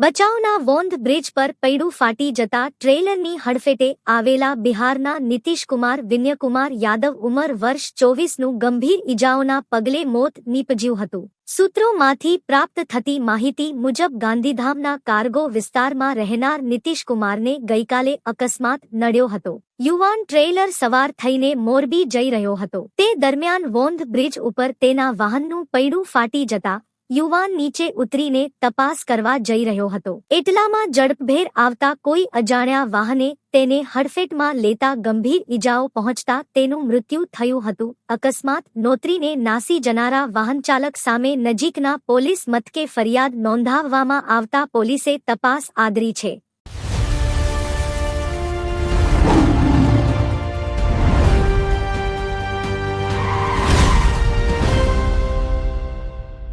ભચાઉના વોંધ bridge પર પૈડું ફાટી જતા ટ્રેલરની હડફેટે આવેલા બિહારના નીતિશકુમાર વિનયકુમાર યાદવ ઉંમર વર્ષ 24નું ગંભીર ઇજાઓના પગલે મોત નીપજ્યું હતું। સૂત્રોમાંથી પ્રાપ્ત થતી માહિતી મુજબ ગાંધીધામના કાર્ગો વિસ્તારમાં રહેનાર નીતિશકુમારને ગઈકાલે અકસ્માત નડ્યો હતો। યુવાન ટ્રેલર સવાર થઈને મોરબી જઈ રહ્યો હતો। તે દરમિયાન વોંધ બ્રિજ ઉપર તેના વાહનનું પૈડું ફાટી જતા યુવાન નીચે ઉતરીને તપાસ કરવા જઈ રહ્યો હતો। એટલામાં ઝડપભેર આવતા કોઈ અજાણ્યા વાહને તેને હડફેટમાં લેતા ગંભીર ઇજાઓ પહોંચતા તેનું મૃત્યુ થયું હતું। અકસ્માત નોતરીને નાસી જનારા વાહનચાલક સામે નજીકના પોલીસ મથકે ફરિયાદ નોંધાવવામાં આવતા પોલીસે તપાસ આદરી છે।